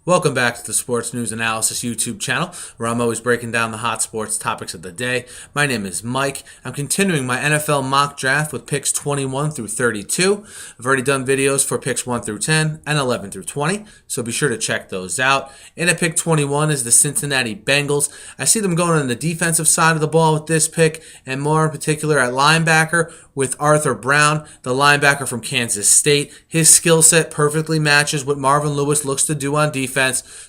Welcome back to the Sports News Analysis YouTube channel, where I'm always breaking down the hot sports topics of the day. My name is Mike. I'm continuing my NFL mock draft with picks 21 through 32. I've already done videos for picks 1 through 10 and 11 through 20, so be sure to check those out. In at pick 21 is the Cincinnati Bengals. I see them going on the defensive side of the ball with this pick, and more in particular at linebacker with Arthur Brown, the linebacker from Kansas State. His skill set perfectly matches what Marvin Lewis looks to do on defense,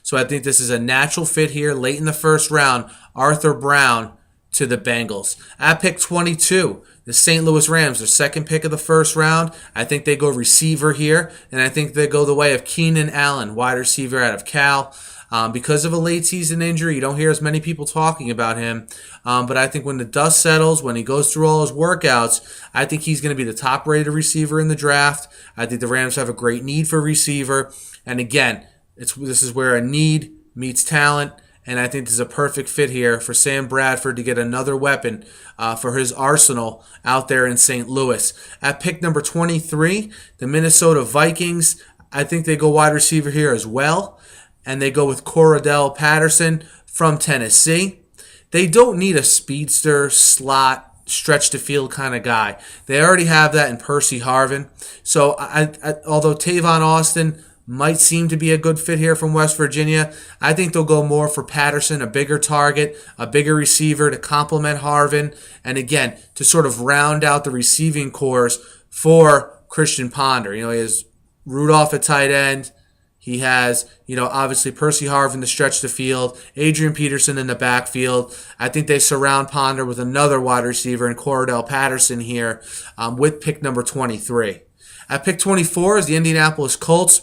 so I think this is a natural fit here late in the first round. Arthur Brown to the Bengals. At pick 22, the St. Louis Rams, their second pick of the first round. I think they go receiver here, and I think they go the way of Keenan Allen, wide receiver out of Cal. Because of a late season injury, you don't hear as many people talking about him. But I think when the dust settles, when he goes through all his workouts, I think he's going to be the top rated receiver in the draft. I think the Rams have a great need for receiver. And again, this is where a need meets talent. And I think this is a perfect fit here for Sam Bradford to get another weapon for his arsenal out there in St. Louis. At pick number 23, the Minnesota Vikings, I think they go wide receiver here as well. And they go with Cordarrelle Patterson from Tennessee. They don't need a speedster, slot, stretch the field kind of guy. They already have that in Percy Harvin. So although Tavon Austin might seem to be a good fit here from West Virginia, I think they'll go more for Patterson, a bigger target, a bigger receiver to complement Harvin, and again, to sort of round out the receiving cores for Christian Ponder. He has Rudolph at tight end. He has, obviously Percy Harvin to stretch the field, Adrian Peterson in the backfield. I think they surround Ponder with another wide receiver in Cordarrelle Patterson here with pick number 23. At pick 24 is the Indianapolis Colts.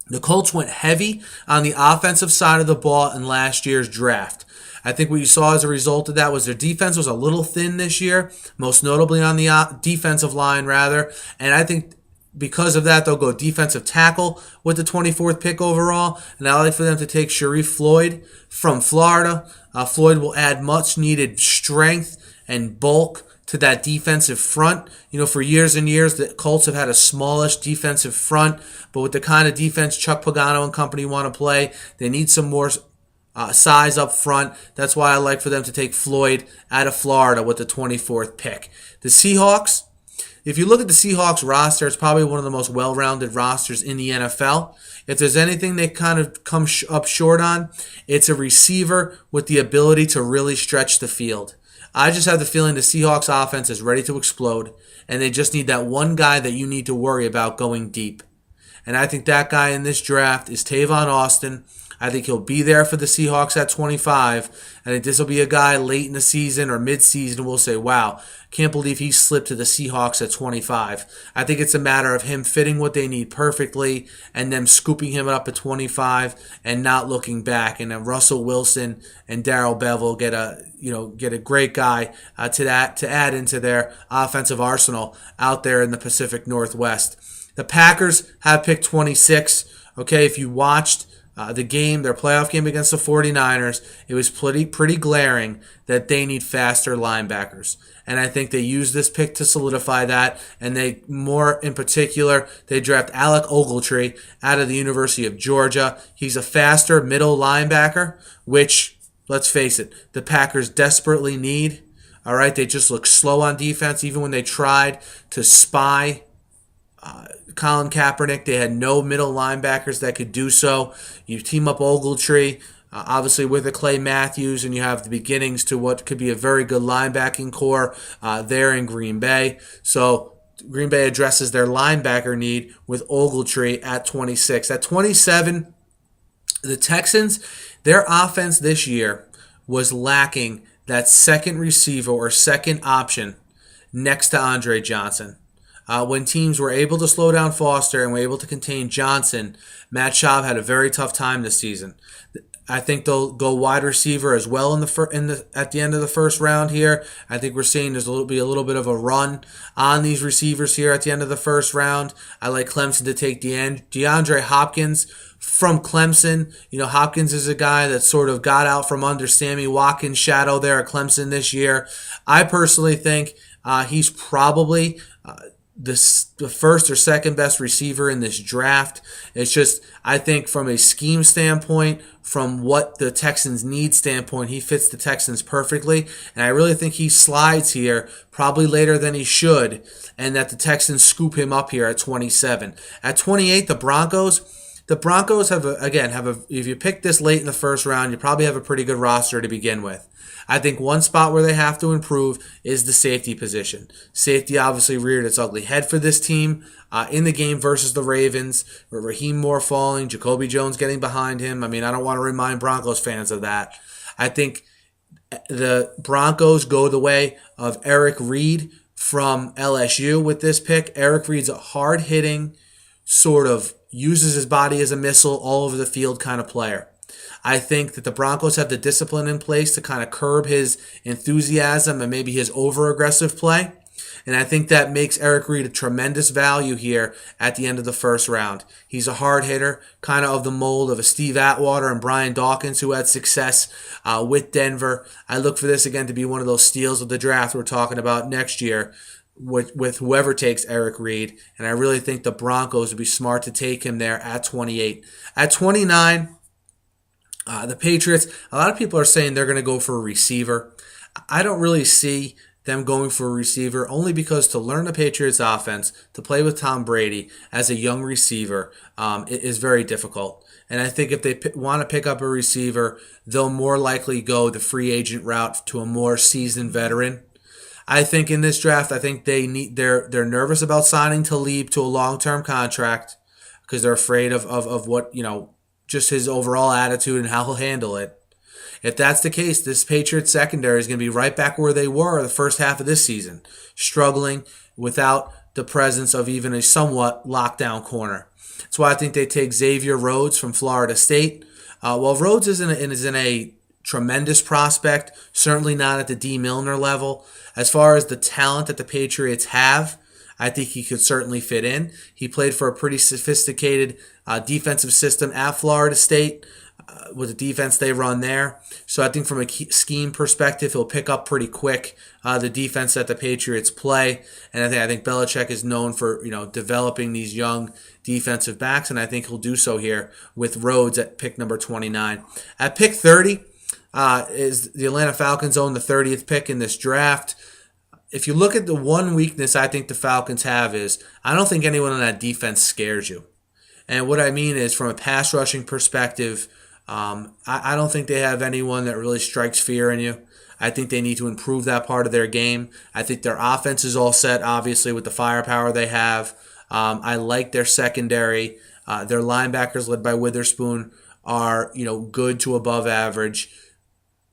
The Colts went heavy on the offensive side of the ball in last year's draft. I think what you saw as a result of that was their defense was a little thin this year, most notably on the defensive line, rather. And I think because of that, they'll go defensive tackle with the 24th pick overall. And I like for them to take Shariff Floyd from Florida. Floyd will add much needed strength and bulk to that defensive front. For years and years, the Colts have had a smallish defensive front. But with the kind of defense Chuck Pagano and company want to play, they need some more size up front. That's why I like for them to take Floyd out of Florida with the 24th pick. The Seahawks. If you look at the Seahawks roster, it's probably one of the most well-rounded rosters in the NFL. If there's anything they kind of come up short on, it's a receiver with the ability to really stretch the field. I just have the feeling the Seahawks offense is ready to explode, and they just need that one guy that you need to worry about going deep. And I think that guy in this draft is Tavon Austin. I think he'll be there for the Seahawks at 25. I think this will be a guy late in the season or mid-season we'll say, wow, can't believe he slipped to the Seahawks at 25. I think it's a matter of him fitting what they need perfectly and them scooping him up at 25 and not looking back. And then Russell Wilson and Darrell Bevell get a great guy to add into their offensive arsenal out there in the Pacific Northwest. The Packers have picked 26. Okay, if you watched their playoff game against the 49ers, it was pretty glaring that they need faster linebackers. And I think they use this pick to solidify that. And more in particular, they draft Alec Ogletree out of the University of Georgia. He's a faster middle linebacker, which, let's face it, the Packers desperately need. All right, they just look slow on defense. Even when they tried to spy Colin Kaepernick, they had no middle linebackers that could do so. You team up Ogletree, obviously with a Clay Matthews, and you have the beginnings to what could be a very good linebacking core there in Green Bay. So Green Bay addresses their linebacker need with Ogletree at 26. At 27, the Texans, their offense this year was lacking that second receiver or second option next to Andre Johnson. When teams were able to slow down Foster and were able to contain Johnson, Matt Schaub had a very tough time this season. I think they'll go wide receiver as well at the end of the first round here. I think we're seeing there's a little bit of a run on these receivers here at the end of the first round. I like Clemson to take DeAndre Hopkins from Clemson. Hopkins is a guy that sort of got out from under Sammy Watkins' shadow there at Clemson this year. I personally think he's probably the first or second best receiver in this draft. It's just, I think from a scheme standpoint, from what the Texans need standpoint, he fits the Texans perfectly. And I really think he slides here probably later than he should, and that the Texans scoop him up here at 27. At 28, the Broncos have if you pick this late in the first round, you probably have a pretty good roster to begin with. I think one spot where they have to improve is the safety position. Safety obviously reared its ugly head for this team in the game versus the Ravens, with Raheem Moore falling, Jacoby Jones getting behind him. I mean, I don't want to remind Broncos fans of that. I think the Broncos go the way of Eric Reid from LSU with this pick. Eric Reid's a hard-hitting, sort of uses his body as a missile all over the field kind of player. I think that the Broncos have the discipline in place to kind of curb his enthusiasm and maybe his over-aggressive play. And I think that makes Eric Reid a tremendous value here at the end of the first round. He's a hard hitter, kind of the mold of a Steve Atwater and Brian Dawkins, who had success with Denver. I look for this again to be one of those steals of the draft we're talking about next year with whoever takes Eric Reid. And I really think the Broncos would be smart to take him there at 28. At 29... the Patriots, a lot of people are saying they're going to go for a receiver. I don't really see them going for a receiver, only because to learn the Patriots offense, to play with Tom Brady as a young receiver, it is very difficult. And I think if they want to pick up a receiver, they'll more likely go the free agent route to a more seasoned veteran. I think in this draft, I think they're nervous about signing Talib to a long-term contract because they're afraid of what, just his overall attitude and how he'll handle it. If that's the case, this Patriots secondary is going to be right back where they were the first half of this season, struggling without the presence of even a somewhat lockdown corner. That's why I think they take Xavier Rhodes from Florida State. While Rhodes isn't a tremendous prospect, certainly not at the D. Milner level, as far as the talent that the Patriots have, I think he could certainly fit in. He played for a pretty sophisticated defensive system at Florida State with the defense they run there. So I think from a scheme perspective, he'll pick up pretty quick the defense that the Patriots play. And I think Belichick is known for developing these young defensive backs, and I think he'll do so here with Rhodes at pick number 29. At pick 30 is the Atlanta Falcons own the 30th pick in this draft. If you look at the one weakness I think the Falcons have is I don't think anyone on that defense scares you. And what I mean is from a pass rushing perspective, I don't think they have anyone that really strikes fear in you. I think they need to improve that part of their game. I think their offense is all set, obviously, with the firepower they have. I like their secondary. Their linebackers, led by Witherspoon, are good to above average.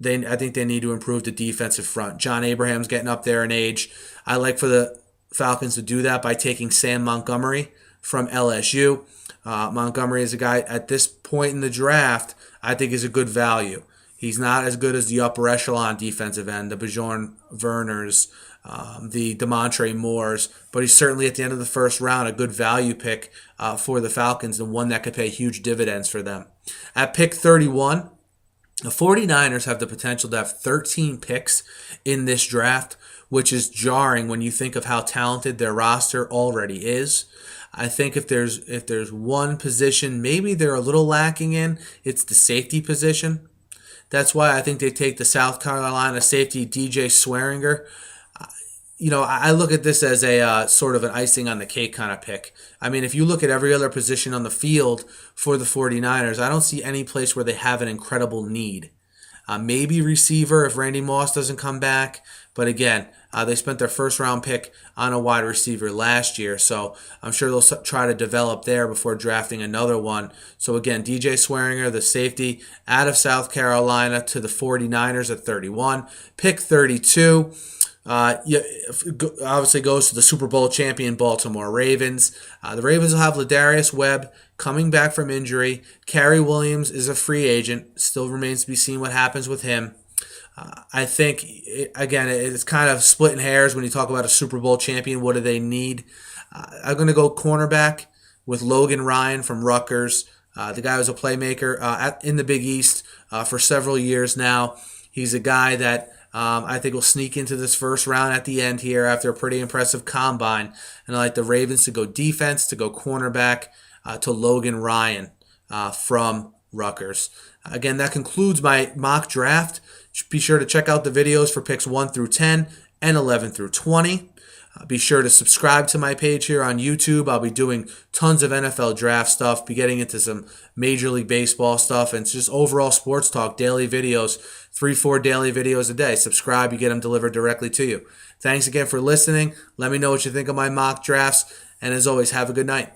I think they need to improve the defensive front. John Abraham's getting up there in age. I like for the Falcons to do that by taking Sam Montgomery from LSU. Montgomery is a guy at this point in the draft I think is a good value. He's not as good as the upper echelon defensive end, the Bjorn Verners, the DeMontre Moores, but he's certainly at the end of the first round a good value pick for the Falcons and one that could pay huge dividends for them. At pick 31, the 49ers have the potential to have 13 picks in this draft, which is jarring when you think of how talented their roster already is. I think if there's one position maybe they're a little lacking in, it's the safety position. That's why I think they take the South Carolina safety DJ Swearinger. I look at this as a sort of an icing on the cake kind of pick. I mean, if you look at every other position on the field for the 49ers, I don't see any place where they have an incredible need. Maybe receiver if Randy Moss doesn't come back. But again, they spent their first round pick on a wide receiver last year. So I'm sure they'll try to develop there before drafting another one. So again, DJ Swearinger, the safety out of South Carolina to the 49ers at 31. Pick 32. Obviously goes to the Super Bowl champion Baltimore Ravens. The Ravens will have Ladarius Webb coming back from injury. Cary Williams is a free agent. Still remains to be seen what happens with him. I think, it's kind of splitting hairs when you talk about a Super Bowl champion. What do they need? I'm going to go cornerback with Logan Ryan from Rutgers. The guy was a playmaker in the Big East for several years now. He's a guy that I think we'll sneak into this first round at the end here after a pretty impressive combine. And I like the Ravens to go defense, to go cornerback, to Logan Ryan from Rutgers. Again, that concludes my mock draft. Be sure to check out the videos for picks 1 through 10 and 11 through 20. Be sure to subscribe to my page here on YouTube. I'll be doing tons of NFL draft stuff, be getting into some Major League Baseball stuff, and it's just overall sports talk, daily videos, 3-4 daily videos a day. Subscribe, you get them delivered directly to you. Thanks again for listening. Let me know what you think of my mock drafts, and as always, have a good night.